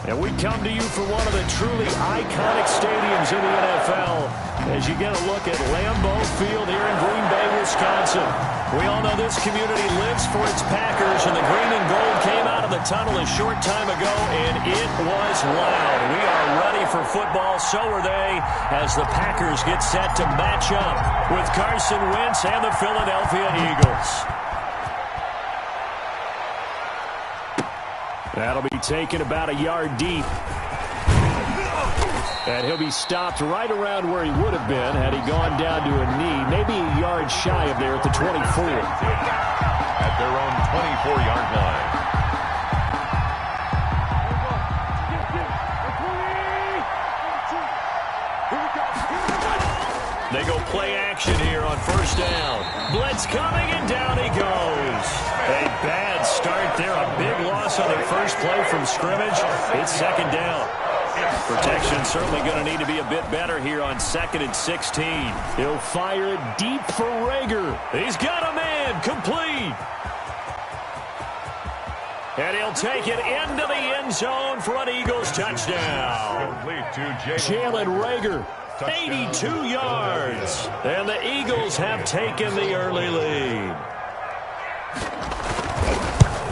And we come to you from one of the truly iconic stadiums in the NFL as you get a look at Lambeau Field here in Green Bay, Wisconsin. We all know this community lives for its Packers, and the green and gold came out of the tunnel a short time ago, and it was loud. We are ready for football, so are they, as the Packers get set to match up with Carson Wentz and the Philadelphia Eagles. That'll be taken about a yard deep. And he'll be stopped right around where he would have been had he gone down to a knee, maybe a yard shy of there at the 24. At their own 24-yard line. They go play action here on first down. Blitz coming, and down he goes. A bad start there. A big loss on the first play from scrimmage. It's second down. Protection certainly going to need to be a bit better here on 2nd and 16. He'll fire it deep for Rager. He's got a man. Complete. And he'll take it into the end zone for an Eagles touchdown. Jalen Rager. 82 yards. And the Eagles have taken the early lead.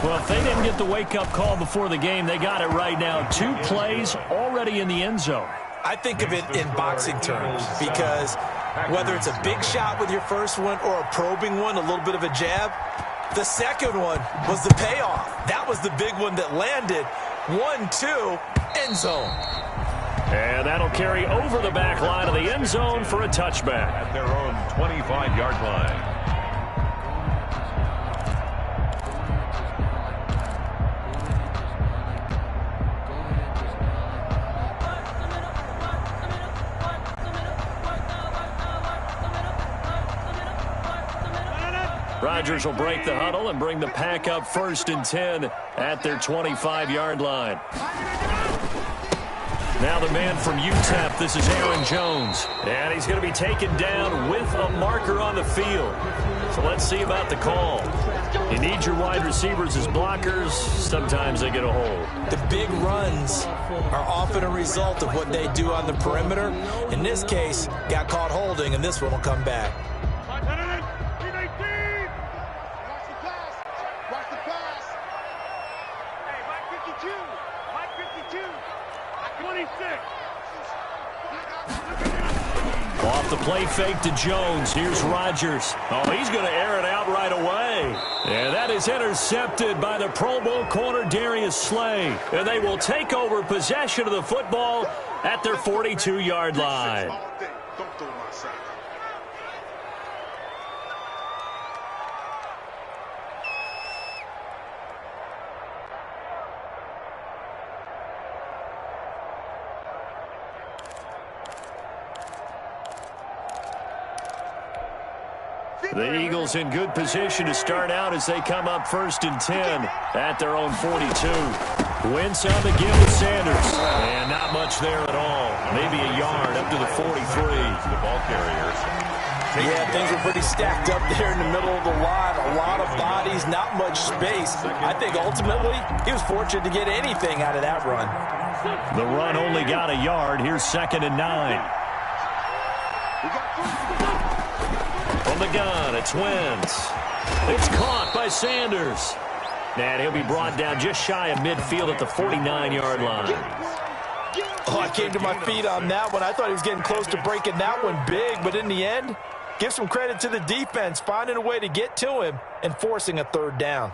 Well, if they didn't get the wake-up call before the game, they got it right now. 2 plays already in the end zone. I think of it in boxing terms because whether it's a big shot with your first one or a probing one, a little bit of a jab, the second one was the payoff. That was the big one that landed. 1-2, end zone. And that'll carry over the back line of the end zone for a touchback. At their own 25-yard line. Rodgers will break the huddle and bring the pack up 1st and 10 at their 25-yard line. Now the man from UTEP, this is Aaron Jones. And he's going to be taken down with a marker on the field. So let's see about the call. You need your wide receivers as blockers. Sometimes they get a hold. The big runs are often a result of what they do on the perimeter. In this case, got caught holding, and this one will come back. Off the play fake to Jones. Here's Rodgers. Oh, he's going to air it out right away. And that is intercepted by the Pro Bowl corner Darius Slay. And they will take over possession of the football at their 42-yard line. The Eagles in good position to start out as they come up 1st and 10 at their own 42. Wentz on the give to Sanders. And not much there at all. Maybe a yard up to the 43. The ball carriers. Yeah, things were pretty stacked up there in the middle of the line. A lot of bodies, not much space. I think ultimately he was fortunate to get anything out of that run. The run only got a yard. Here's 2nd and 9. From the gun, it's Wentz. It's caught by Sanders. And he'll be brought down just shy of midfield at the 49-yard line. Oh, I came to my feet on that one. I thought he was getting close to breaking that one big, but in the end, give some credit to the defense, finding a way to get to him and forcing a 3rd down.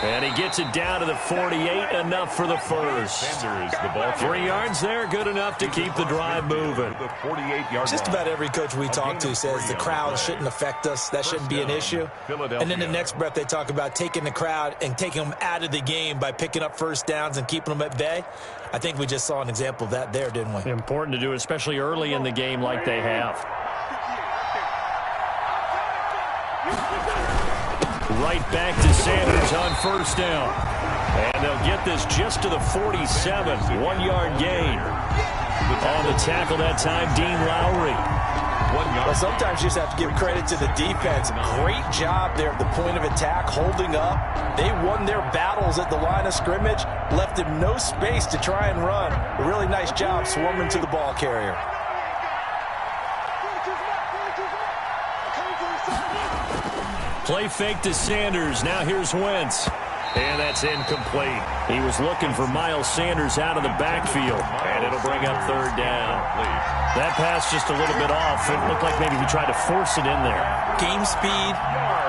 And he gets it down to the 48, enough for the first. Sanders, the ball 3 yards there, good enough to keep the drive moving. The 48-yard Just about every coach we talk to says the crowd shouldn't affect us. That shouldn't be an issue. And then the next breath they talk about taking the crowd and taking them out of the game by picking up first downs and keeping them at bay. I think we just saw an example of that there, didn't we? Important to do, especially early in the game like they have. Right back to Sanders on first down. And they'll get this just to the 47. 1-yard gain. On the tackle that time, Dean Lowry. Well, sometimes you just have to give credit to the defense. Great job there at the point of attack, holding up. They won their battles at the line of scrimmage, left him no space to try and run. A really nice job swarming to the ball carrier. Play fake to Sanders. Now here's Wentz. And that's incomplete. He was looking for Miles Sanders out of the backfield. And it'll bring up third down. That pass just a little bit off. It looked like maybe he tried to force it in there. Game speed,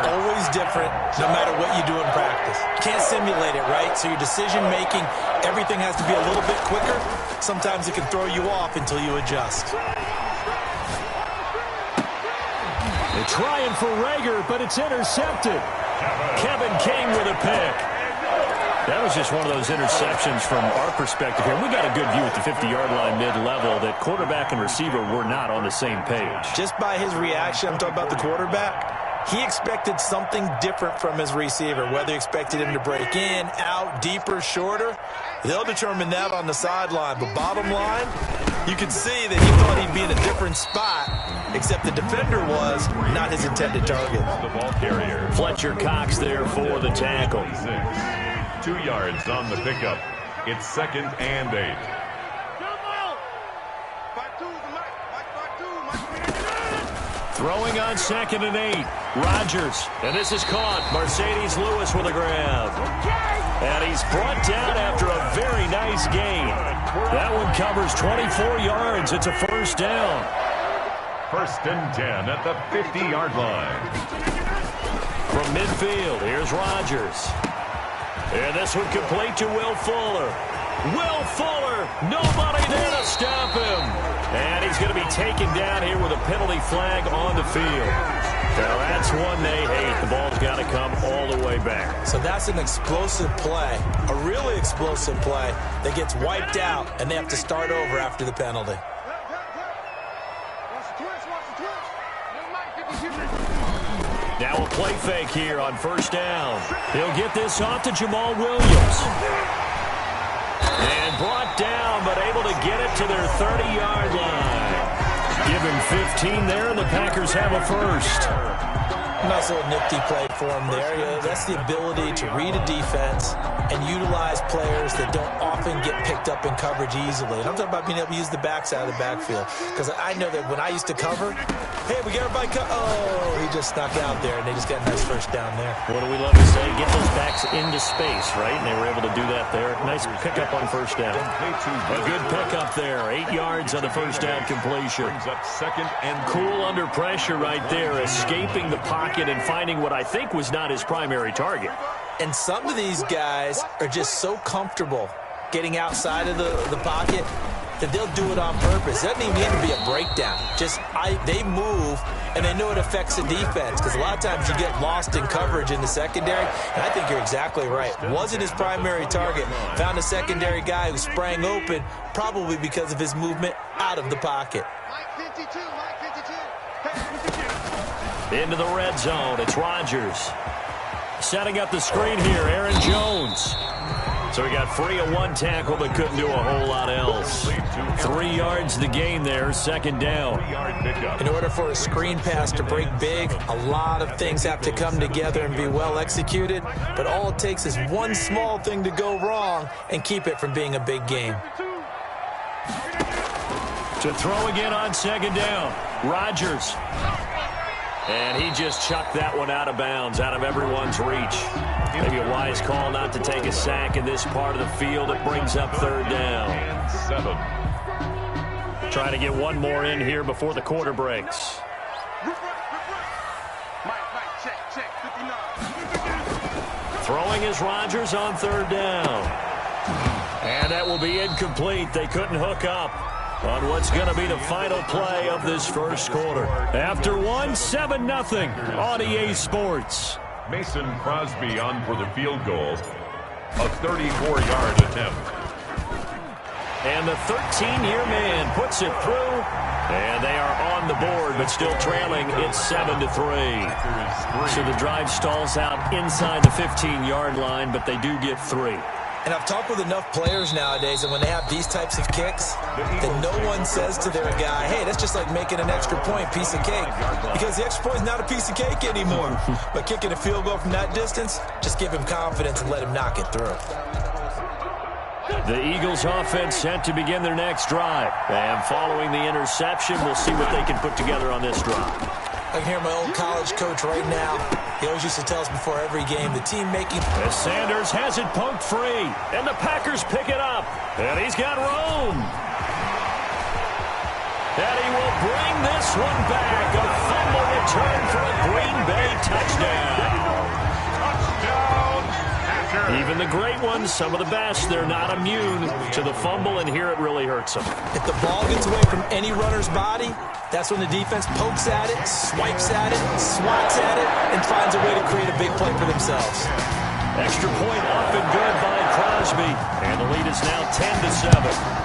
always different, no matter what you do in practice. Can't simulate it, right? So your decision-making, everything has to be a little bit quicker. Sometimes it can throw you off until you adjust. They're trying for Rager, but it's intercepted. Kevin King with a pick. That was just one of those interceptions from our perspective here. We got a good view at the 50-yard line mid-level that quarterback and receiver were not on the same page. Just by his reaction, I'm talking about the quarterback, he expected something different from his receiver, whether he expected him to break in, out, deeper, shorter. They'll determine that on the sideline. But bottom line, you can see that he thought he'd be in a different spot, except the defender was not his intended target. The ball carrier. Fletcher Cox there for the tackle. 2 yards on the pickup. It's 2nd and 8. Throwing on 2nd and 8. Rodgers. And this is caught. Mercedes Lewis with a grab. And he's brought down after a very nice gain. That one covers 24 yards. It's a first down. 1st and 10 at the 50-yard line. From midfield, here's Rodgers. And this one complete to Will Fuller. Will Fuller, nobody there to stop him. And he's going to be taken down here with a penalty flag on the field. Now that's one they hate. The ball's got to come all the way back. So that's an explosive play, a really explosive play that gets wiped out, and they have to start over after the penalty. Now a play fake here on first down. He'll get this off to Jamal Williams. And brought down, but able to get it to their 30-yard line. Give him 15 there, and the Packers have a first. Nice little nifty play for him there. Yeah, that's the ability to read a defense and utilize players that don't often get picked up in coverage easily. And I'm talking about being able to use the backside of the backfield. Because I know that when I used to cover, hey, we got everybody oh, he just snuck out there, and they just got a nice first down there. What do we love to say? Get those backs into space, right? And they were able to do that there. Nice pickup on first down. A good pickup there. 8 yards on the first down completion. Brings up 2nd and Cool under pressure right there, escaping the pocket and finding what I think was not his primary target. And some of these guys are just so comfortable getting outside of the pocket that they'll do it on purpose. It doesn't even need to be a breakdown. They move, and they know it affects the defense, because a lot of times you get lost in coverage in the secondary, and I think you're exactly right. Wasn't his primary target. Found a secondary guy who sprang open, probably because of his movement out of the pocket. Into the red zone, it's Rodgers. Setting up the screen here, Aaron Jones. So he got free of one tackle, but couldn't do a whole lot else. 3 yards the gain there, 2nd down. In order for a screen pass to break big, a lot of things have to come together and be well executed. But all it takes is one small thing to go wrong and keep it from being a big game. To throw again on 2nd down, Rodgers. And he just chucked that one out of bounds, out of everyone's reach. Maybe a wise call not to take a sack in this part of the field. It brings up 3rd down. and 7. Trying to get one more in here before the quarter breaks. Throwing is Rodgers on third down. And that will be incomplete. They couldn't hook up on what's going to be the final play of this first quarter. After one, 7-0 on EA Sports. Mason Crosby on for the field goal. A 34-yard attempt. And the 13-year man puts it through. And they are on the board, but still trailing. It's 7-3. So the drive stalls out inside the 15-yard line, but they do get 3. And I've talked with enough players nowadays, and when they have these types of kicks, then no one says to their guy, hey, that's just like making an extra point, piece of cake. Because the extra point is not a piece of cake anymore. But kicking a field goal from that distance, just give him confidence and let him knock it through. The Eagles offense set to begin their next drive. And following the interception, we'll see what they can put together on this drive. I can hear my old college coach right now. He always used to tell us before every game, the team making... As Sanders has it poked free, and the Packers pick it up. And he's got room. And he will bring this one back. A fumble return for a Green Bay touchdown. Even the great ones, some of the best, they're not immune to the fumble, and here it really hurts them. If the ball gets away from any runner's body, that's when the defense pokes at it, swipes at it, swats at it, and finds a way to create a big play for themselves. Extra point up and good by Crosby, and the lead is now 10-7.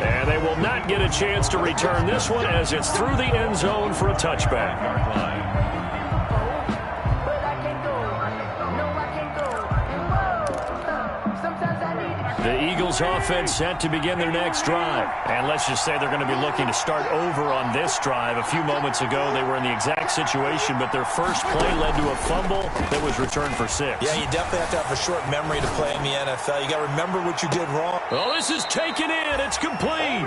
And they will not get a chance to return this one as it's through the end zone for a touchback. The Eagles offense set to begin their next drive. And let's just say they're going to be looking to start over on this drive. A few moments ago, they were in the exact situation, but their first play led to a fumble that was returned for 6. Yeah, you definitely have to have a short memory to play in the NFL. You got to remember what you did wrong. Oh, this is taken in. It's complete.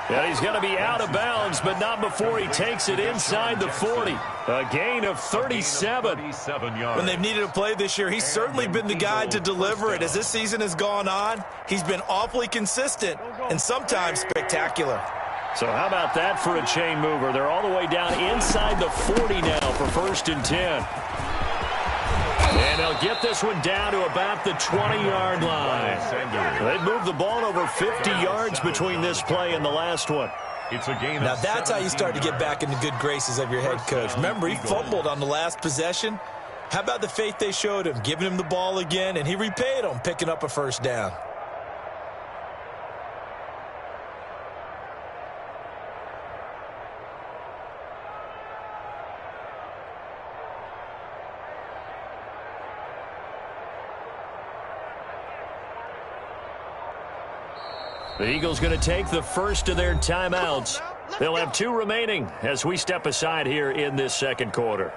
And he's going to be out of bounds, but not before he takes it inside the 40. A gain of 37. When they've needed a play this year, he's certainly been the guy to deliver it. As this season has gone on, he's been awfully consistent and sometimes spectacular. So how about that for a chain mover? They're all the way down inside the 40 now for 1st and 10. And they'll get this one down to about the 20-yard line. They've moved the ball over 50 yards between this play and the last one. It's a gain. Now that's how you start to get back in the good graces of your head coach. Remember, he fumbled on the last possession. How about the faith they showed him, giving him the ball again, and he repaid them, picking up a first down. The Eagles going to take the first of their timeouts. They'll have 2 remaining as we step aside here in this second quarter.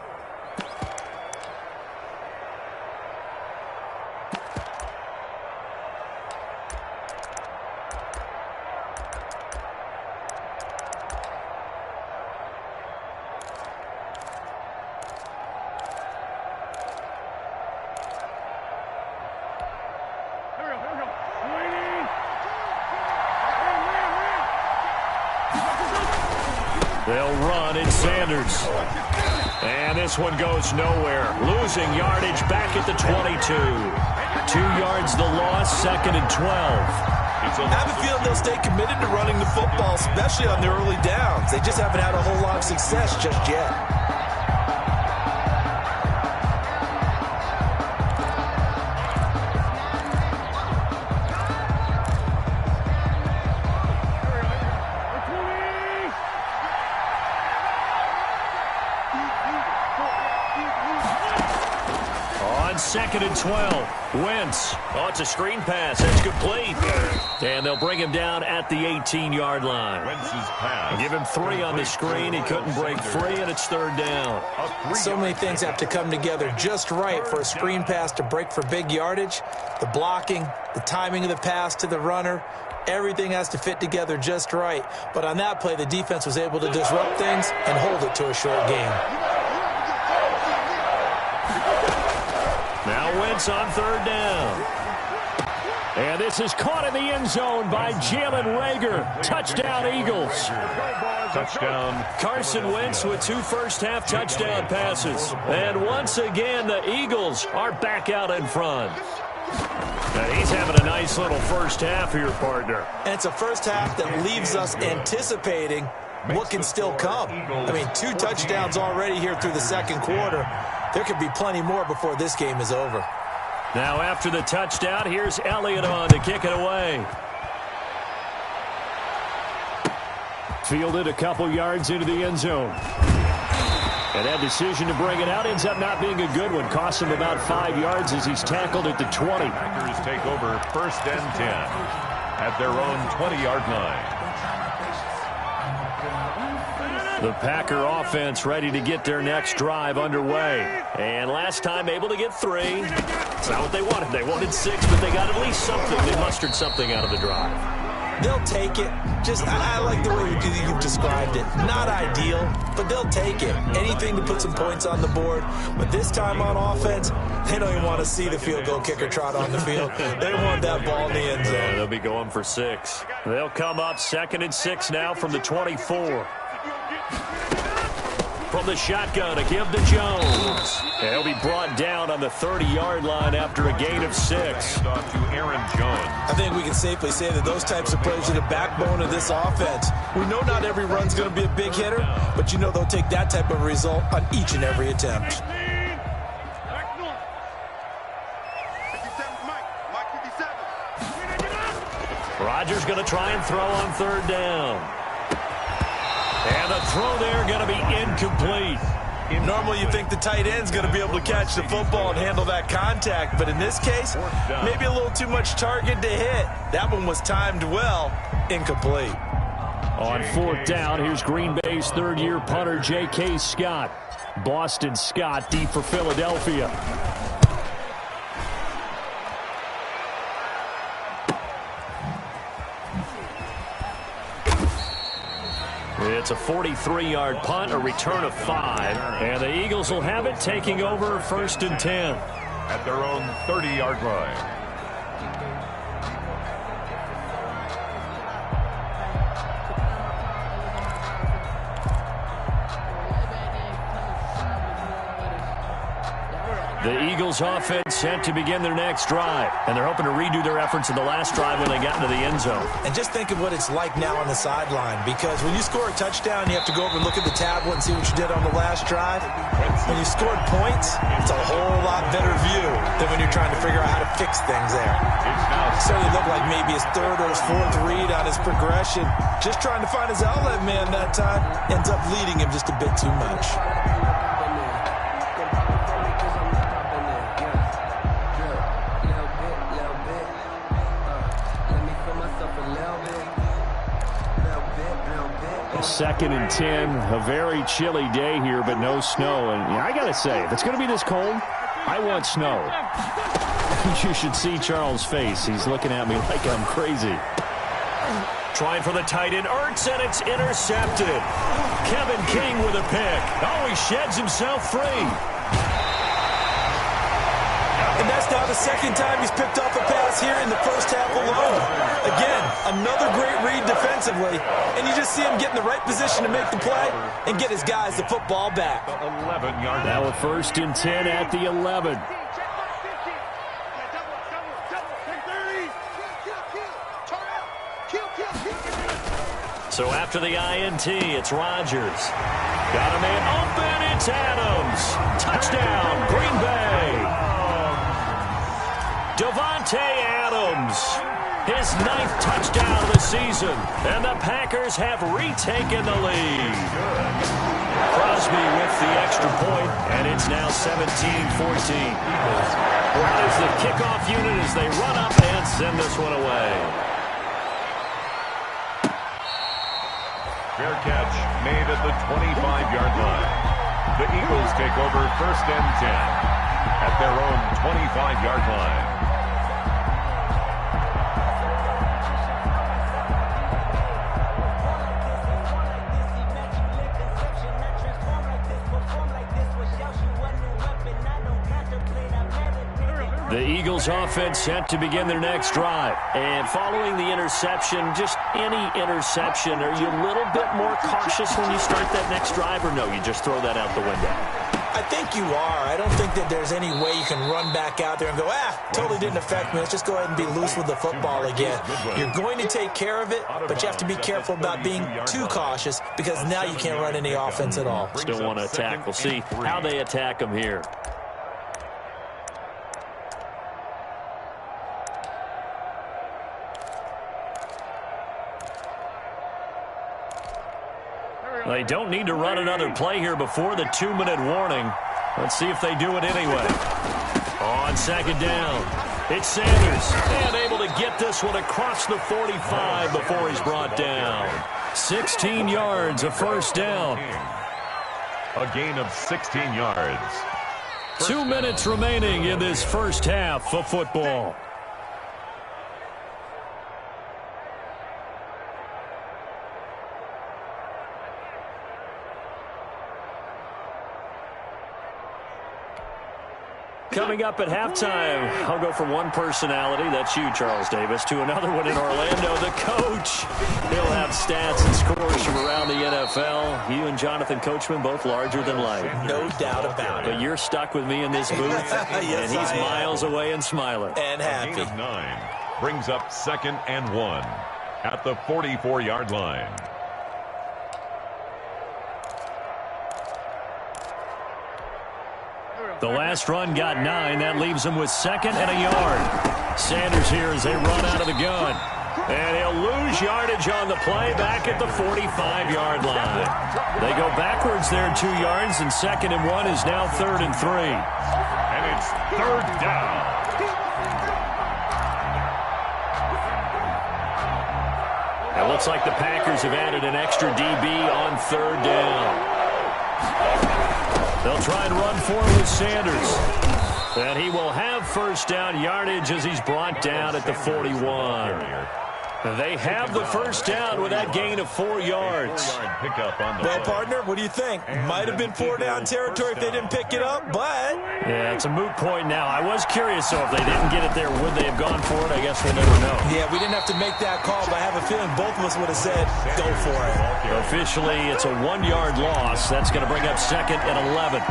They'll run in Sanders. And this one goes nowhere. Losing yardage back at the 22. 2 yards the loss, 2nd and 12. I have a feeling they'll stay committed to running the football, especially on their early downs. They just haven't had a whole lot of success just yet. On 2nd and 12, Wentz. Oh, it's a screen pass. It's complete. And they'll bring him down at the 18-yard line. Wentz's pass. Give him 3 on the screen. He couldn't break free, and it's 3rd down. So many things have to come together just right for a screen pass to break for big yardage. The blocking, the timing of the pass to the runner, everything has to fit together just right. But on that play, the defense was able to disrupt things and hold it to a short game. Now Wentz on 3rd down. And this is caught in the end zone by Jalen Reagor. Touchdown, Eagles. Touchdown. Carson Wentz with 2 first-half touchdown passes. And once again, the Eagles are back out in front. Now he's having a nice little first half here, partner. And it's a first half that leaves us anticipating what can still come. I mean, 2 touchdowns already here through the second quarter. There could be plenty more before this game is over. Now after the touchdown, here's Elliott on to kick it away. Fielded a couple yards into the end zone. And that decision to bring it out ends up not being a good one. Costs him about 5 yards as he's tackled at the 20. Packers take over 1st and 10 at their own 20-yard line. The Packer offense ready to get their next drive underway. And last time able to get 3. It's not what they wanted. They wanted 6, but they got at least something. They mustered something out of the drive. They'll take it. I like the way you've described it. Not ideal, but they'll take it. Anything to put some points on the board. But this time on offense, they don't even want to see the field goal kicker trot on the field. They want that ball in the end zone. Yeah, they'll be going for 6. They'll come up 2nd and 6 now from the 24. From the shotgun, a give to Jones. And he'll be brought down on the 30-yard line after a gain of 6. Off to Aaron Jones. I think we can safely say that those types of plays are the backbone of this offense. We know not every run's going to be a big hitter, but you know they'll take that type of result on each and every attempt. Rodgers going to try and throw on 3rd down. And the throw there going to be incomplete. Normally you think the tight end's going to be able to catch the football and handle that contact, but in this case, maybe a little too much target to hit. That one was timed well, incomplete. On 4th down, here's Green Bay's 3rd-year punter, J.K. Scott. Boston Scott deep for Philadelphia. It's a 43-yard punt, a return of 5. And the Eagles will have it, taking over 1st and 10. At their own 30-yard line. The Eagles offense set to begin their next drive, and they're hoping to redo their efforts in the last drive when they got into the end zone. And just think of what it's like now on the sideline, because when you score a touchdown, you have to go over and look at the tablet and see what you did on the last drive. When you scored points, it's a whole lot better view than when you're trying to figure out how to fix things there. It certainly looked like maybe his 3rd or his 4th read on his progression. Just trying to find his outlet man that time ends up leading him just a bit too much. Second and 10, a very chilly day here, but no snow. And I got to say, if it's going to be this cold, I want snow. You should see Charles' face. He's looking at me like I'm crazy. Trying for the tight end, Ertz, and it's intercepted. Kevin King with a pick. Oh, he sheds himself free. And that's now the 2nd time he's picked off a pass here in the first half alone. Again, another great read defensively. And you just see him get in the right position to make the play and get his guys the football back. 11-yard. Now a 1st and 10 at the 11. So after the INT, it's Rodgers. Got a man open, it's Adams. Touchdown, Green Bay. Davante Adams, his 9th touchdown of the season, and the Packers have retaken the lead. Crosby with the extra point, and it's now 17-14. Well, there's the kickoff unit as they run up and send this one away. Fair catch made at the 25-yard line. The Eagles take over 1st and 10 at their own 25-yard line. The Eagles offense set to begin their next drive. And following the interception, just any interception, are you a little bit more cautious when you start that next drive, or no, you just throw that out the window? I think you are. I don't think that there's any way you can run back out there and go, totally didn't affect me. Let's just go ahead and be loose with the football again. You're going to take care of it, but you have to be careful about being too cautious because now you can't run any offense at all. Still want to attack. We'll see how they attack them here. They don't need to run another play here before the 2-minute warning. Let's see if they do it anyway. On second down, it's Sanders. And able to get this one across the 45 before he's brought down. 16 yards, a first down. A gain of 16 yards. 2 minutes remaining in this first half of football. Coming up at halftime, I'll go from one personality, that's you, Charles Davis, to another one in Orlando, the coach. He'll have stats and scores from around the NFL. You and Jonathan Coachman, both larger than life. No doubt about it. But you're stuck with me in this booth, yes, and he's miles away and smiling. And happy. A gain of 9 brings up 2nd and 1 at the 44-yard line. The last run got 9. That leaves him with 2nd and a yard. Sanders here as they run out of the gun. And he'll lose yardage on the play back at the 45-yard line. They go backwards there 2 yards, and 2nd and 1 is now 3rd and 3. And it's 3rd down. It looks like the Packers have added an extra DB on 3rd down. They'll try and run for it with Sanders. And he will have first down yardage as he's brought down at the 41. They have the first down with that gain of 4 yards. Well, partner, what do you think? Might have been 4-down territory if they didn't pick it up, but... Yeah, it's a moot point now. I was curious, so if they didn't get it there, would they have gone for it? I guess we'll never know. Yeah, we didn't have to make that call, but I have a feeling both of us would have said, go for it. Officially, it's a 1-yard loss. That's going to bring up 2nd and 11.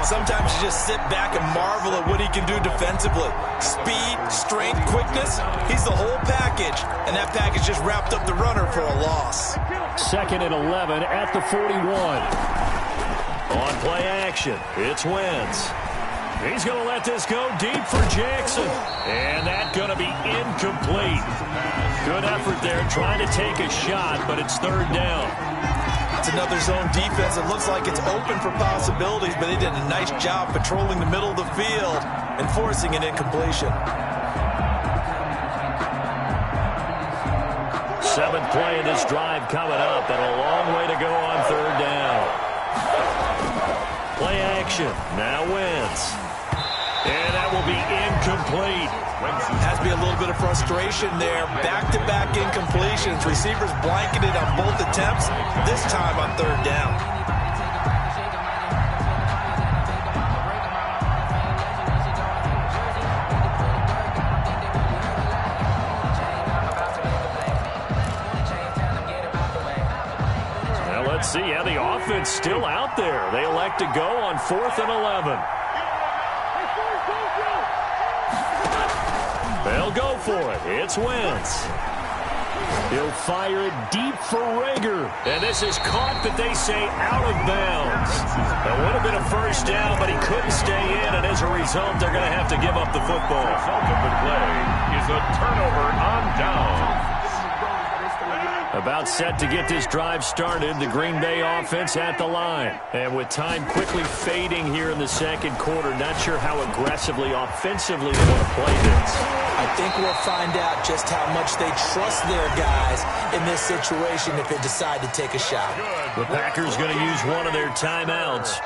Sometimes you just sit back and marvel at what he can do defensively. Speed, strength, quickness, he's the whole package. And that package just wrapped up the runner for a loss. 2nd and 11 at the 41. On play action, it's Wentz. He's going to let this go deep for Jackson. And that's going to be incomplete. Good effort there trying to take a shot, but it's 3rd down. It's another zone defense. It looks like it's open for possibilities, but they did a nice job patrolling the middle of the field and forcing an incompletion. 7th play of this drive coming up, and a long way to go on 3rd down. Play action, now Wentz. And that will be incomplete. Has to be a little bit of frustration there. Back-to-back incompletions. Receivers blanketed on both attempts, this time on 3rd down. Now let's see how the offense still out there. They elect to go on 4th and 11. They'll go for it. It's Wentz. He'll fire it deep for Rager. And this is caught, but they say out of bounds. That would have been a first down, but he couldn't stay in, and as a result, they're going to have to give up the football. The result of the play is a turnover on down. About set to get this drive started, the Green Bay offense at the line. And with time quickly fading here in the 2nd quarter, not sure how aggressively, offensively they want to play this. I think we'll find out just how much they trust their guys in this situation if they decide to take a shot. The Packers going to use one of their timeouts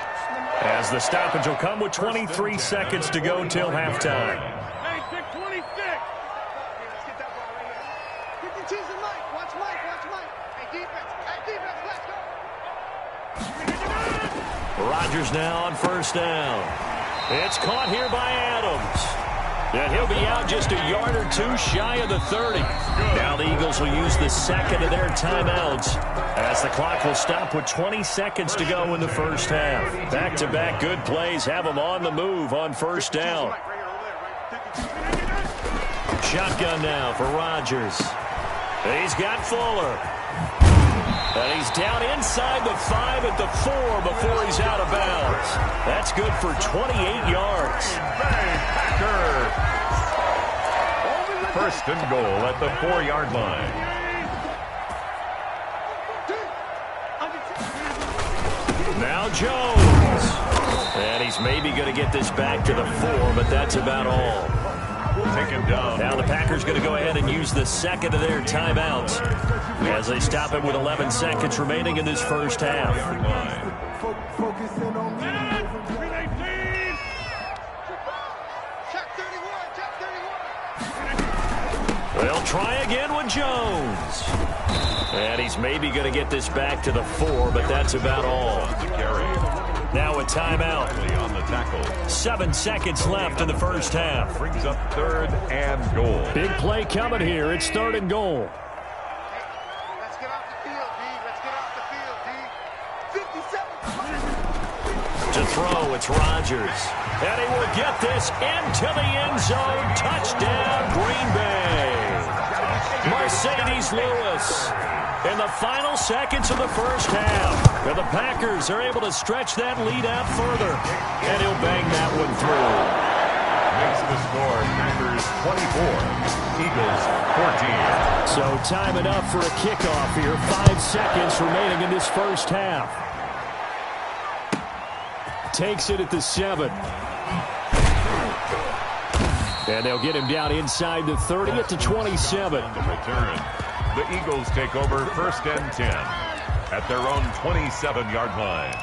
as the stoppage will come with 23 seconds to go till halftime. Hey, 626. Let's get that ball right here. 52's the Mike. Watch Mike. Watch Mike. Hey, defense. Let's go. Rodgers now on 1st down. It's caught here by Adams. And he'll be out just a yard or two shy of the 30. Now the Eagles will use the second of their timeouts as the clock will stop with 20 seconds to go in the first half. Back-to-back good plays have them on the move on first down. Shotgun now for Rodgers. He's got Fuller. And he's down inside the 5 at the 4 before he's out of bounds. That's good for 28 yards. First and goal at the 4-yard line. Now Jones. And he's maybe going to get this back to the 4, but that's about all. Take him down. Now the Packers going to go ahead and use the second of their timeouts as they stop it with 11 seconds remaining in this first half. They'll try again with Jones. And he's maybe going to get this back to the 4, but that's about all. Now a timeout. On the tackle. 7 seconds left in the first half. Brings up 3rd and goal. Big play coming here. It's 3rd and goal. Let's get off the field, D. Let's get off the field, D. 57. To throw, it's Rodgers. And he will get this into the end zone. Touchdown, Green Bay. Mercedes Lewis in the final seconds of the first half. And the Packers are able to stretch that lead out further. And he'll bang that one through. Makes the score Packers 24, Eagles 14. So time enough for a kickoff here. 5 seconds remaining in this first half. Takes it at the 7. And they'll get him down inside the 30 at the 27. The return. The Eagles take over 1st and 10 at their own 27-yard line.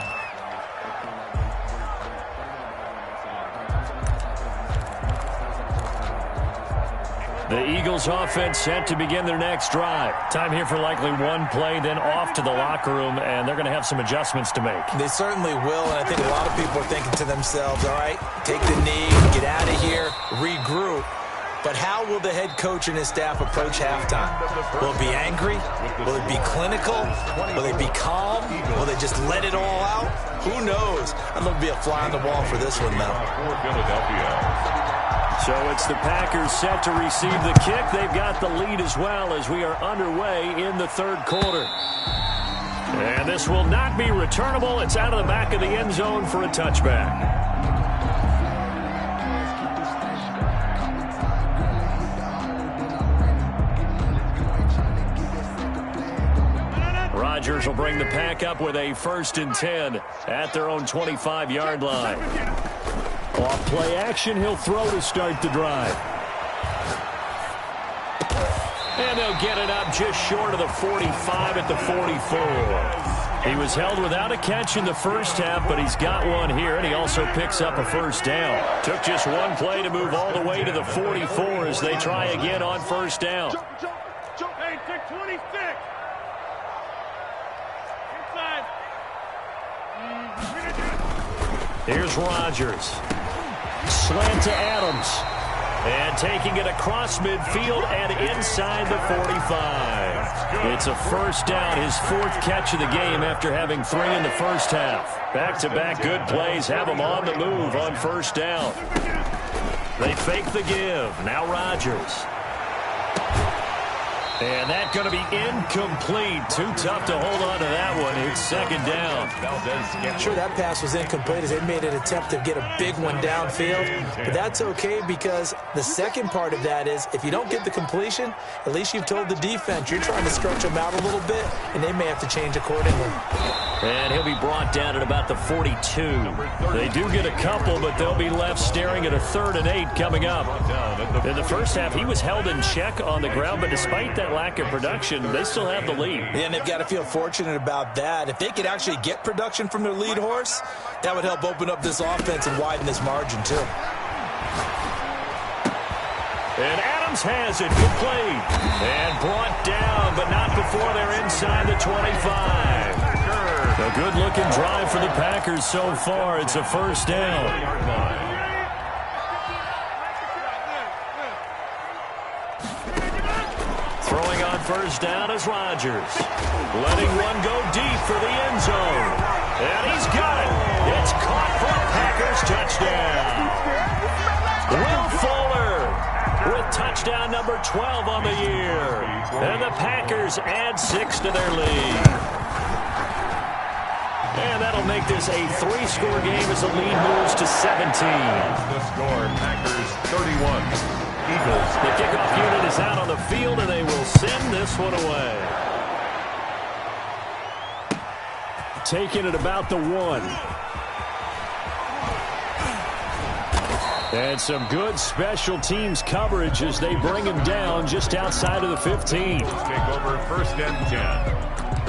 The Eagles offense set to begin their next drive. Time here for likely one play, then off to the locker room, and they're going to have some adjustments to make. They certainly will, and I think a lot of people are thinking to themselves, all right, take the knee, get out of here, regroup. But how will the head coach and his staff approach halftime? Will it be angry? Will it be clinical? Will they be calm? Will they just let it all out? Who knows? I'd love to be a fly on the wall for this one, though. For Philadelphia. So it's the Packers set to receive the kick. They've got the lead as well as we are underway in the 3rd quarter. And this will not be returnable. It's out of the back of the end zone for a touchback. Rodgers will bring the Pack up with a 1st and 10 at their own 25-yard line. Off play action, he'll throw to start the drive. And they'll get it up just short of the 45 at the 44. He was held without a catch in the first half, but he's got one here, and he also picks up a 1st down. Took just one play to move all the way to the 44 as they try again on 1st down. Jump. Hey, take 26. Inside. Here's Rodgers. Slant to Adams. And taking it across midfield and inside the 45. It's a 1st down, his 4th catch of the game after having 3 in the first half. Back-to-back good plays have him on the move on 1st down. They fake the give. Now Rodgers. And that's going to be incomplete. Too tough to hold on to that one. It's 2nd down. Sure, that pass was incomplete as they made an attempt to get a big one downfield. But that's okay because the second part of that is if you don't get the completion, at least you've told the defense you're trying to stretch them out a little bit, and they may have to change accordingly. And he'll be brought down at about the 42. They do get a couple, but they'll be left staring at a 3rd and 8 coming up. In the first half, he was held in check on the ground, but despite that lack of production, they still have the lead. And they've got to feel fortunate about that. If they could actually get production from their lead horse, that would help open up this offense and widen this margin, too. And Adams has it. Good play. And brought down, but not before they're inside the 25. A good-looking drive for the Packers so far. It's a 1st down. first down is Rodgers. Letting one go deep for the end zone. And he's got it. It's caught for a Packers touchdown. Will Fuller with touchdown number 12 on the year. And the Packers add 6 to their lead. And that'll make this a 3-score game as the lead moves to 17. The score, Packers 31. Eagles. The kickoff unit is out on the field, and they will send this one away. Taking it about the 1. And some good special teams coverage as they bring him down just outside of the 15. Take over first and 10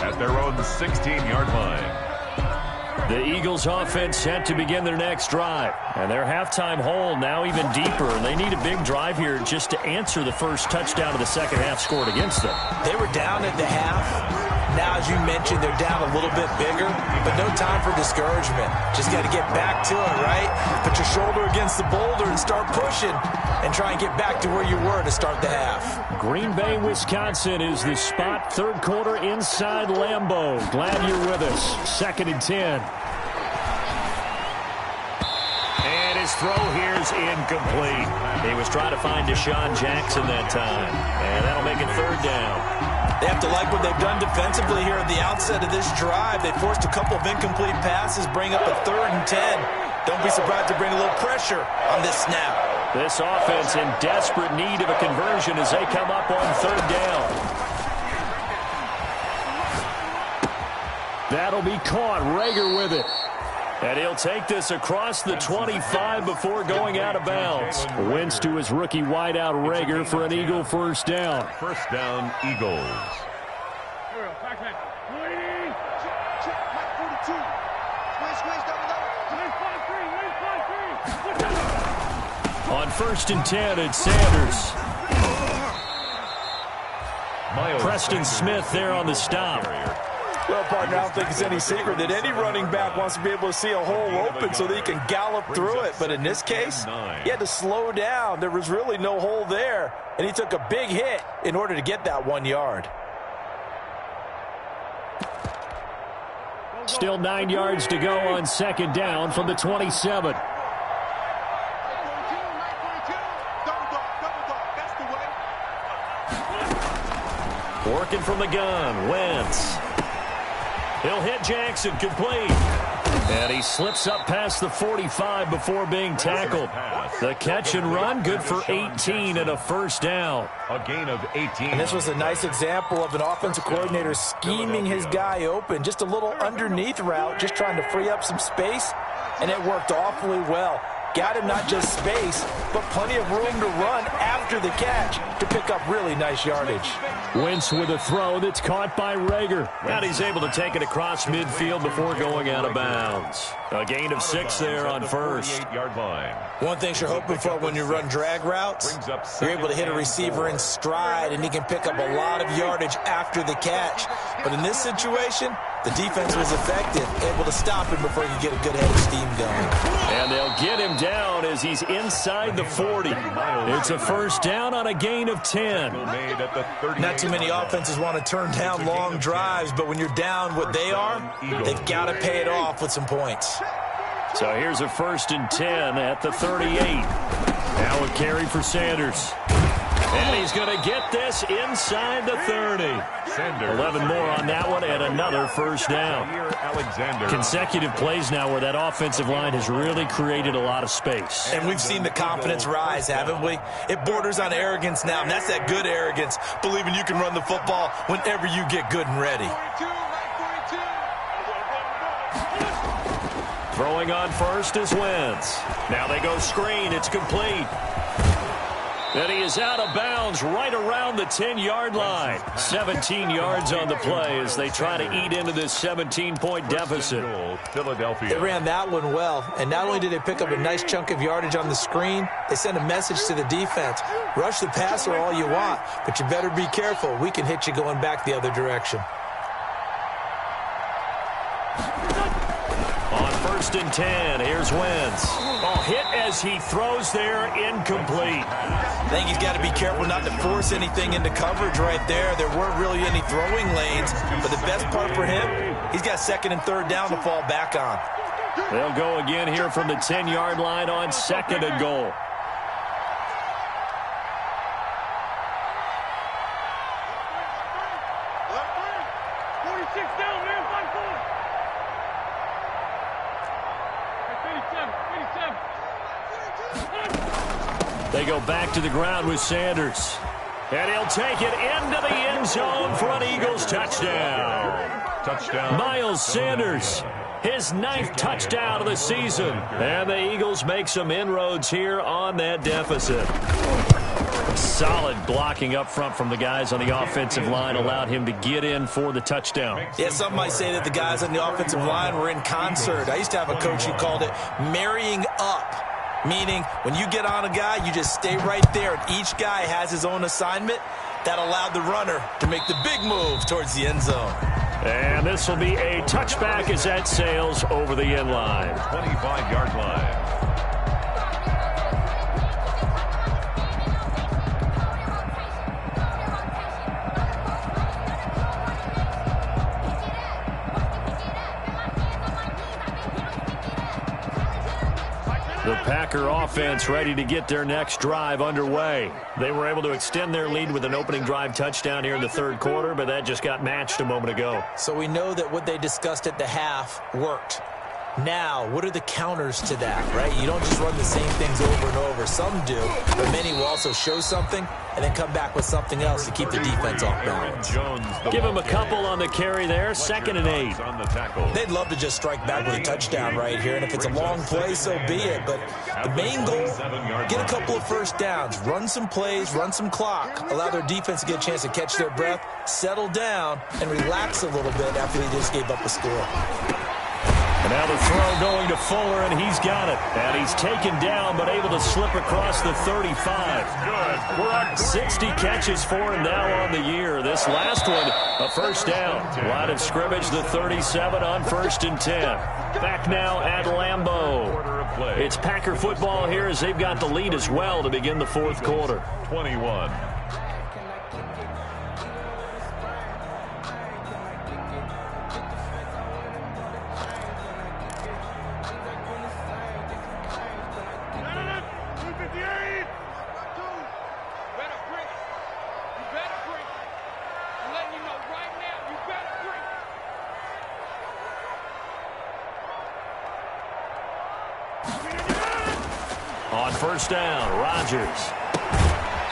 at their own 16-yard line. The Eagles offense set to begin their next drive. And their halftime hole now even deeper. And they need a big drive here just to answer the first touchdown of the second half scored against them. They were down at the half. Now, as you mentioned, they're down a little bit bigger, but no time for discouragement. Just got to get back to it, right? Put your shoulder against the boulder and start pushing and try and get back to where you were to start the half. Green Bay, Wisconsin is the spot. Third quarter inside Lambeau. Glad you're with us. 2nd and 10. And his throw here is incomplete. He was trying to find Deshaun Jackson that time. And that'll make it 3rd down. They have to like what they've done defensively here at the outset of this drive. They forced a couple of incomplete passes, bring up a 3rd and 10. Don't be surprised to bring a little pressure on this snap. This offense in desperate need of a conversion as they come up on 3rd down. That'll be caught. Rager with it. And he'll take this across the 25 before going out of bounds. Wentz to his rookie wideout Rager for an Eagle first down. First down, Eagles. On 1st and 10, it's Sanders. Preston Smith there on the stop. Well, partner, I don't think it's any secret that any running back wants to be able to see a hole open so that he can gallop through it. But in this case, he had to slow down. There was really no hole there, and he took a big hit in order to get that 1 yard. Still 9 yards to go on 2nd down from the 27. Working from the gun, Wentz. He'll hit Jackson, complete. And he slips up past the 45 before being tackled. The catch and run, good for 18 and a first down. A gain of 18. And this was a nice example of an offensive coordinator scheming his guy open. Just a little underneath route, just trying to free up some space, and it worked awfully well. Got him not just space, but plenty of room to run after the catch to pick up really nice yardage. Wentz with a throw that's caught by Rager. And he's able to take it across midfield before going out of bounds. A gain of 6 there on first. One thing you're hoping for when you run drag routes, you're able to hit a receiver in stride, and he can pick up a lot of yardage after the catch. But in this situation, the defense was effective, able to stop him before he could get a good head of steam going. And they'll get him down as he's inside the 40. It's a first down on a gain of 10. Not too many offenses want to turn down long drives, but when you're down what they are, they've got to pay it off with some points. So here's a 1st and 10 at the 38. Now a carry for Sanders. And he's going to get this inside the 30. 11 more on that one and another first down. Consecutive plays now where that offensive line has really created a lot of space. And we've seen the confidence rise, haven't we? It borders on arrogance now, and that's that good arrogance, believing you can run the football whenever you get good and ready. Throwing on first is Wentz. Now they go screen. It's complete. And he is out of bounds right around the 10-yard line. 17 yards on the play as they try to eat into this 17-point deficit. Philadelphia. They ran that one well, and not only did they pick up a nice chunk of yardage on the screen, they sent a message to the defense. Rush the passer all you want, but you better be careful. We can hit you going back the other direction. On 1st 1st and 10. Here's Wentz. Oh, hit as he throws there, incomplete. I think he's got to be careful not to force anything into coverage right there. There weren't really any throwing lanes, but the best part for him, he's got 2nd and 3rd down to fall back on. They'll go again here from the 10-yard line on 2nd and goal. They go back to the ground with Sanders. And he'll take it into the end zone for an Eagles touchdown. Touchdown. Miles Sanders, his 9th touchdown of the season. And the Eagles make some inroads here on that deficit. Solid blocking up front from the guys on the offensive line allowed him to get in for the touchdown. Yeah, some might say that the guys on the offensive line were in concert. I used to have a coach who called it marrying up. Meaning, when you get on a guy, you just stay right there, and each guy has his own assignment. That allowed the runner to make the big move towards the end zone. And this will be a touchback as that sails over the end line. 25-yard line. The Packer offense ready to get their next drive underway. They were able to extend their lead with an opening drive touchdown here in the 3rd quarter, but that just got matched a moment ago. So we know that what they discussed at the half worked. Now, what are the counters to that, right? You don't just run the same things over and over. Some do, but many will also show something and then come back with something else to keep the defense off balance. Give him a couple on the carry there, 2nd and 8. They'd love to just strike back with a touchdown right here, and if it's a long play, so be it. But the main goal, get a couple of 1st downs, run some plays, run some clock, allow their defense to get a chance to catch their breath, settle down, and relax a little bit after they just gave up a score. And now the throw going to Fuller, and he's got it. And he's taken down, but able to slip across the 35. 60 catches for him now on the year. This last one, a 1st down. Line of scrimmage, the 37 on 1st and 10. Back now at Lambeau. It's Packer football here as they've got the lead as well to begin the 4th quarter. 21. On 1st down, Rodgers.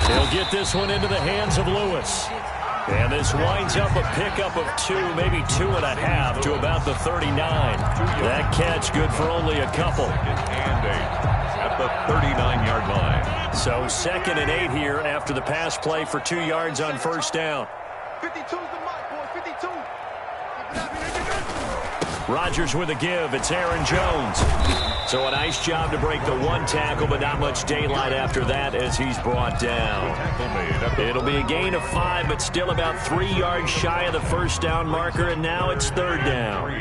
He'll get this one into the hands of Lewis. And this winds up a pickup of 2, maybe 2.5 to about the 39. That catch good for only a couple. And 8 at the 39-yard line. So 2nd and 8 here after the pass play for 2 yards on 1st down. 52's the mark, boys, 52. Rodgers with a give. It's Aaron Jones. So a nice job to break the 1 tackle, but not much daylight after that as he's brought down. It'll be a gain of 5, but still about 3 yards shy of the 1st down marker, and now it's 3rd down.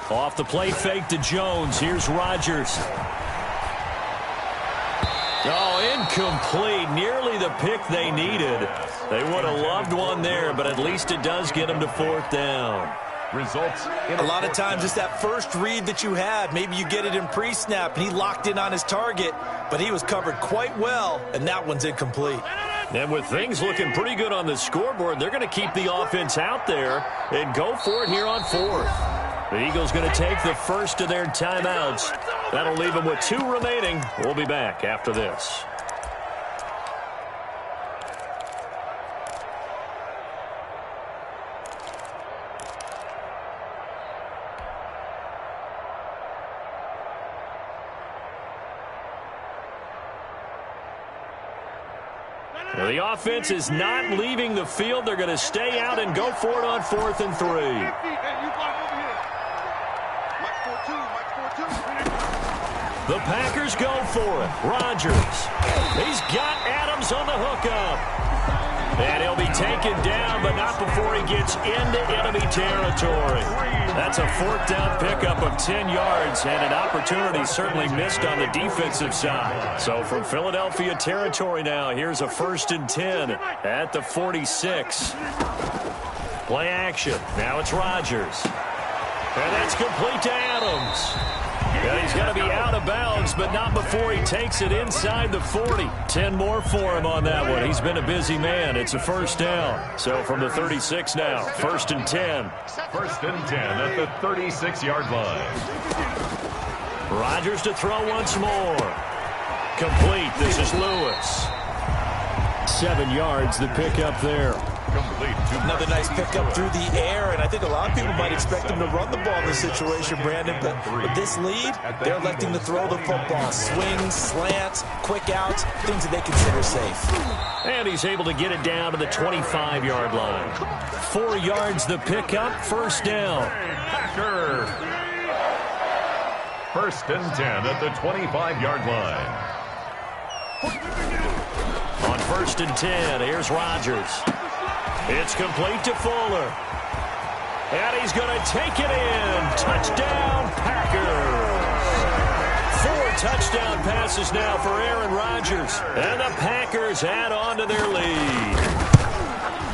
Off the play fake to Jones. Here's Rodgers. Oh, incomplete. Nearly the pick they needed. They would have loved one there, but at least it does get them to 4th down. Results. A lot of times it's that first read that you have. Maybe you get it in pre-snap, and he locked in on his target, but he was covered quite well, and that one's incomplete. And with things looking pretty good on the scoreboard, they're going to keep the offense out there and go for it here on 4th. The Eagles going to take the first of their timeouts. That'll leave them with 2 remaining. We'll be back after this. Well, the offense is not leaving the field. They're going to stay out and go for it on 4th and 3. The Packers go for it. Rodgers. He's got Adams on the hookup. And he'll be taken down, but not before he gets into enemy territory. That's a fourth down pickup of 10 yards, and an opportunity certainly missed on the defensive side. So from Philadelphia territory now, here's a 1st and 10 at the 46. Play action. Now it's Rodgers. And that's complete to Adams. And he's going to be out of bounds, but not before he takes it inside the 40. 10 more for him on that one. He's been a busy man. It's a 1st down. So from the 36 now, 1st and 10. 1st and 10 at the 36-yard line. Rodgers to throw once more. Complete. This is Lewis. 7 yards, the pickup there. Complete. Another nice pickup through the air, and I think a lot of people might expect him to run the ball in this situation, Brandon, but with this lead, they're electing to throw the football. Swings, slants, quick outs, things that they consider safe. And he's able to get it down to the 25-yard line. 4 yards the pickup, 1st down. Packers. 1st and 10 at the 25-yard line. On 1st and 10, here's Rodgers. It's complete to Fuller. And he's going to take it in. Touchdown, Packers. 4 touchdown passes now for Aaron Rodgers. And the Packers add on to their lead.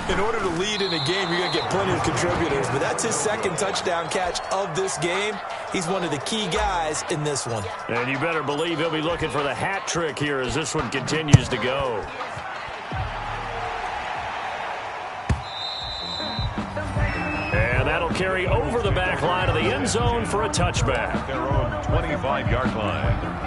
In order to lead in a game, you're going to get plenty of contributors, but that's his 2nd touchdown catch of this game. He's one of the key guys in this one. And you better believe he'll be looking for the hat trick here as this one continues to go. And that'll carry over the back line of the end zone for a touchback. Their own 25-yard line.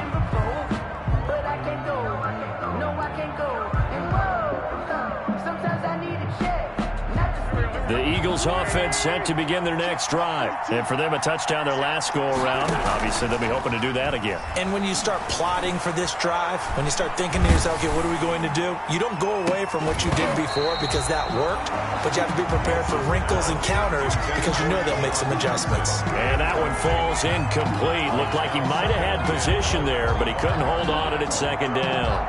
The Eagles offense set to begin their next drive. And for them, a touchdown their last go-around. Obviously, they'll be hoping to do that again. And when you start plotting for this drive, when you start thinking to yourself, okay, what are we going to do? You don't go away from what you did before because that worked, but you have to be prepared for wrinkles and counters because you know they'll make some adjustments. And that one falls incomplete. Looked like he might have had position there, but he couldn't hold on it at 2nd down.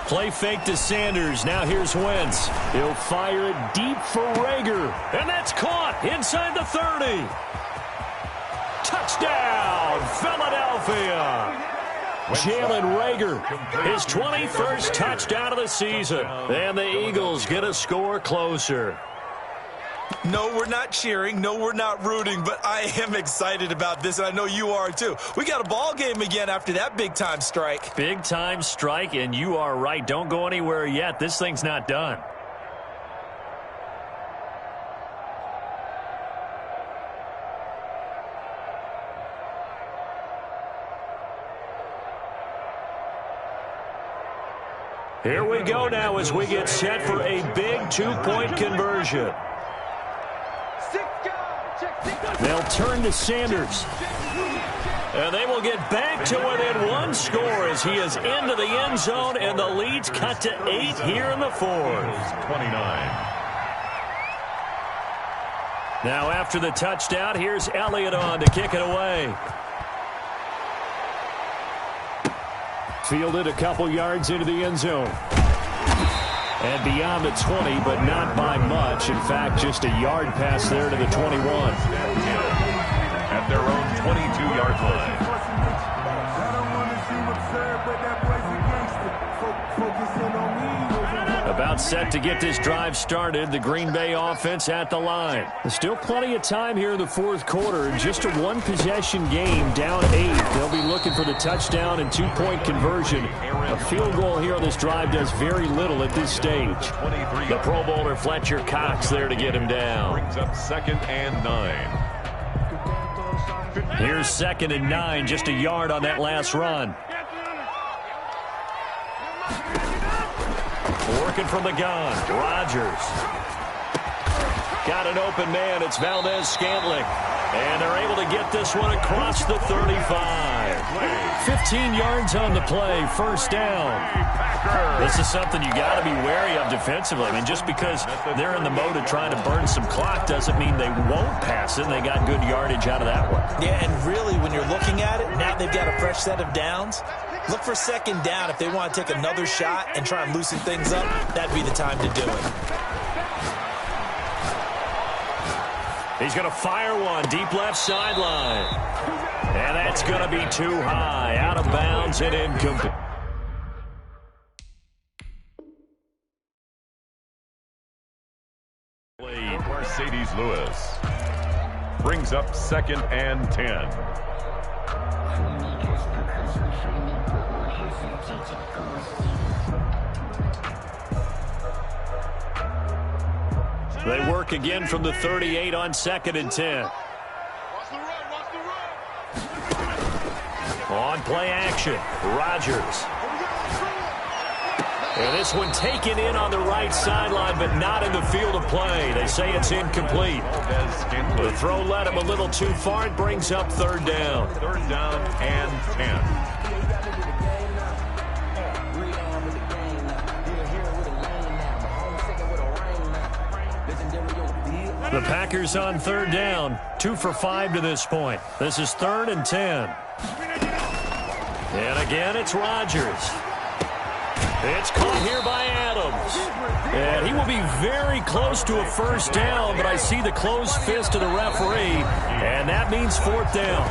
Play fake to Sanders. Now here's Wentz. He'll fire it deep for Rager. And that's caught inside the 30. Touchdown, Philadelphia. Jalen Rager, his 21st touchdown of the season. And the Eagles get a score closer. No, we're not cheering. No, we're not rooting, but I am excited about this, and I know you are too. We got a ball game again after that big-time strike. Big-time strike, and you are right. Don't go anywhere yet. This thing's not done. Here we go now as we get set for a big 2-point conversion. They'll turn to Sanders. And they will get back to within 1 score as he is into the end zone, and the lead's cut to 8 here in the 4th. 29. Now after the touchdown, here's Elliott on to kick it away. Fielded a couple yards into the end zone. And beyond the 20, but not by much. In fact, just a yard pass there to the 21. At their own 22-yard line. About set to get this drive started. The Green Bay offense at the line. There's still plenty of time here in the 4th quarter. Just a 1-possession game, down 8. They'll be looking for the touchdown and 2-point conversion. A field goal here on this drive does very little at this stage. The Pro Bowler Fletcher Cox there to get him down. Brings up 2nd and 9. Here's 2nd and 9, just a yard on that last run. Working from the gun, Rodgers. Got an open man, it's Valdez-Scantling. And they're able to get this one across the 35. 15 yards on the play, first down. This is something you got to be wary of defensively. I mean, just because they're in the mode of trying to burn some clock doesn't mean they won't pass it. They got good yardage out of that one. Yeah, and really, when you're looking at it, now they've got a fresh set of downs. Look for second down. If they want to take another shot and try and loosen things up, that'd be the time to do it. He's going to fire one deep left sideline. And that's going to be too high. Out of bounds and incomplete. Mercedes-Lewis brings up 2nd and 10. They work again from the 38 on 2nd and 10. On play action, Rodgers. And this one taken in on the right sideline, but not in the field of play. They say it's incomplete. The throw led him a little too far. It brings up 3rd down. 3rd down and 10. The Packers on 3rd down. 2 for 5 to this point. This is 3rd and 10. And again, it's Rodgers. It's caught here by Adams. And he will be very close to a first down, but I see the closed fist of the referee, and that means 4th down.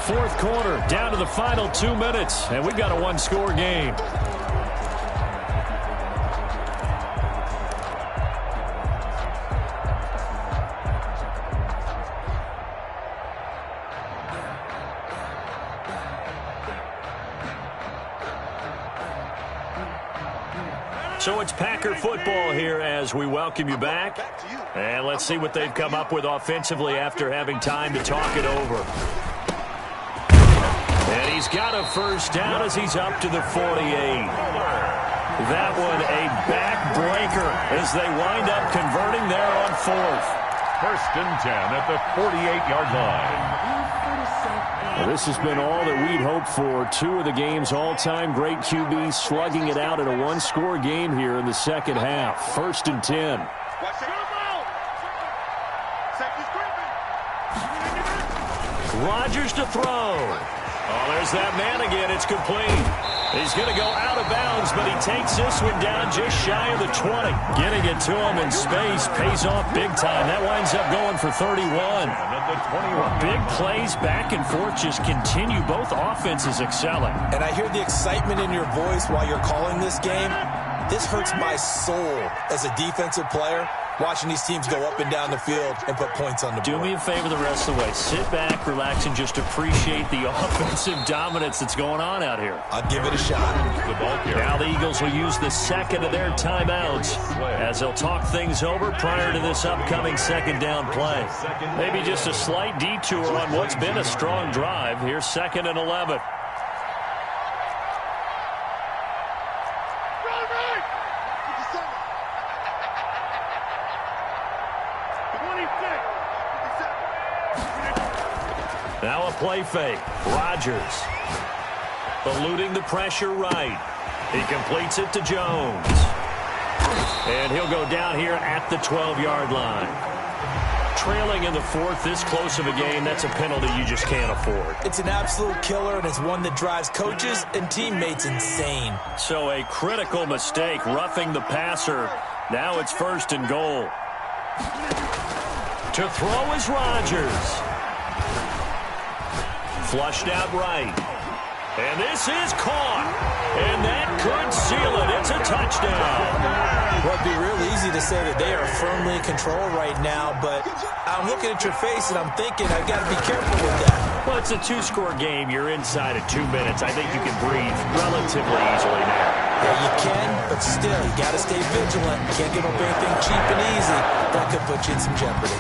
4th quarter, down to the final 2 minutes, and we've got a one-score game. So it's Packer football here as we welcome you back. And let's see what they've come up with offensively after having time to talk it over. And he's got a first down as he's up to the 48. That one a backbreaker as they wind up converting there on 4th. 1st and 10 at the 48-yard line. Well, this has been all that we'd hoped for. 2 of the game's all-time great QBs slugging it out in a one-score game here in the second half. 1st and 10. Rodgers to throw. Oh, there's that man again. It's complete. He's going to go out of bounds, but he takes this one down just shy of the 20. Getting it to him in space pays off big time. That winds up going for 31. Big plays back and forth just continue. Both offenses excelling. And I hear the excitement in your voice while you're calling this game. This hurts my soul as a defensive player, watching these teams go up and down the field and put points on the board. Do me a favor the rest of the way. Sit back, relax, and just appreciate the offensive dominance that's going on out here. I'll give it a shot. Now the Eagles will use the second of their timeouts as they'll talk things over prior to this upcoming second down play. Maybe just a slight detour on what's been a strong drive. Here's 2nd and 11. Now a play fake. Rodgers eluding the pressure right. He completes it to Jones. And he'll go down here at the 12-yard line. Trailing in the 4th, this close of a game, that's a penalty you just can't afford. It's an absolute killer, and it's one that drives coaches and teammates insane. So a critical mistake, roughing the passer. Now it's 1st and goal. To throw is Rodgers. Flushed out right. And this is caught. And that could seal it. It's a touchdown. Well, it'd be real easy to say that they are firmly in control right now, but I'm looking at your face and I'm thinking I've got to be careful with that. Well, it's a 2-score game. You're inside of 2 minutes. I think you can breathe relatively easily now. Yeah, you can, but still, you got to stay vigilant. Can't give up anything cheap and easy. That could put you in some jeopardy.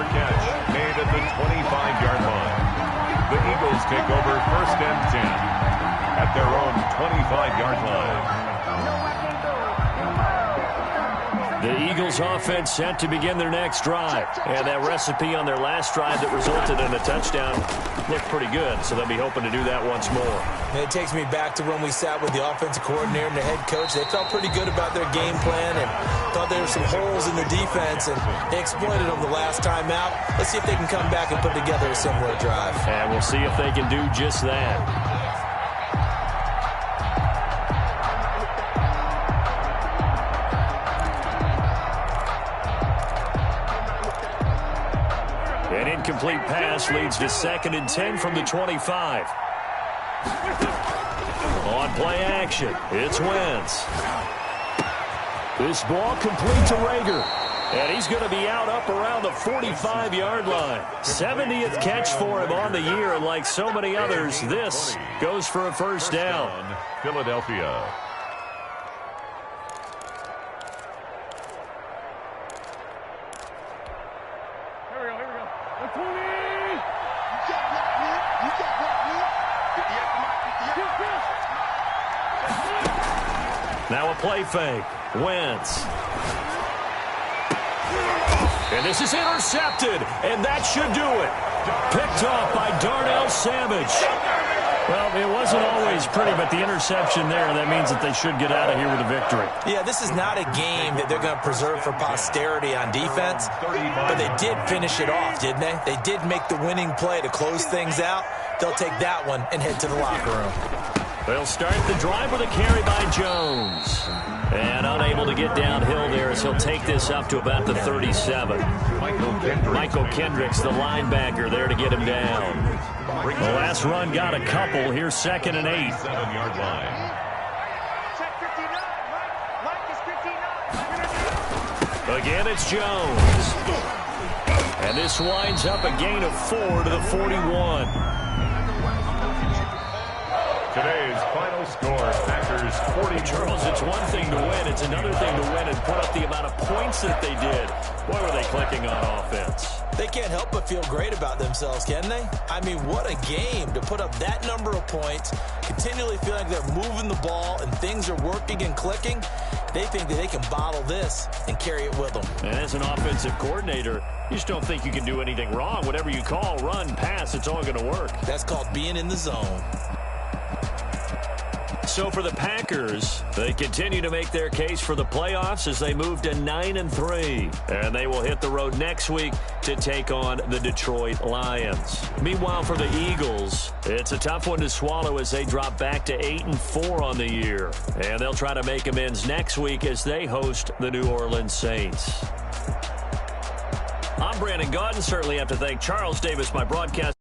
Catch made at the 25-yard line. The Eagles take over 1st and 10 at their own 25-yard line. The Eagles offense set to begin their next drive. And that recipe on their last drive that resulted in a touchdown looked pretty good, so they'll be hoping to do that once more. It takes me back to when we sat with the offensive coordinator and the head coach. They felt pretty good about their game plan and thought there were some holes in the defense, and they exploited them the last time out. Let's see if they can come back and put together a similar drive. And we'll see if they can do just that. An incomplete pass leads to 2nd and 10 from the 25. On play action, it's Wentz. This ball complete to Rager. And he's going to be out up around the 45-yard line. 70th catch for him on the year, and like so many others, this goes for a first down. Philadelphia. Now a play fake. Wentz. And this is intercepted, and that should do it. Picked off by Darnell Savage. Well, it wasn't always pretty, but the interception there, that means that they should get out of here with a victory. Yeah, this is not a game that they're going to preserve for posterity on defense, but they did finish it off, didn't they? They did make the winning play to close things out. They'll take that one and head to the locker room. They'll start the drive with a carry by Jones. And unable to get downhill there as he'll take this up to about the 37. Michael Kendricks, the linebacker, there to get him down. The last run got a couple. Here's 2nd and 8. 7-yard line. Again, it's Jones. And this winds up a gain of 4 to the 41. Today's final score, Packers 40. Charles, it's one thing to win. It's another thing to win and put up the amount of points that they did. Boy, were they clicking on offense. They can't help but feel great about themselves, can they? I mean, what a game to put up that number of points, continually feeling like they're moving the ball and things are working and clicking. They think that they can bottle this and carry it with them. And as an offensive coordinator, you just don't think you can do anything wrong. Whatever you call, run, pass, it's all going to work. That's called being in the zone. So for the Packers, they continue to make their case for the playoffs as they move to 9-3. And they will hit the road next week to take on the Detroit Lions. Meanwhile, for the Eagles, it's a tough one to swallow as they drop back to 8-4 on the year. And they'll try to make amends next week as they host the New Orleans Saints. I'm Brandon Gaudin. Certainly have to thank Charles Davis, my broadcast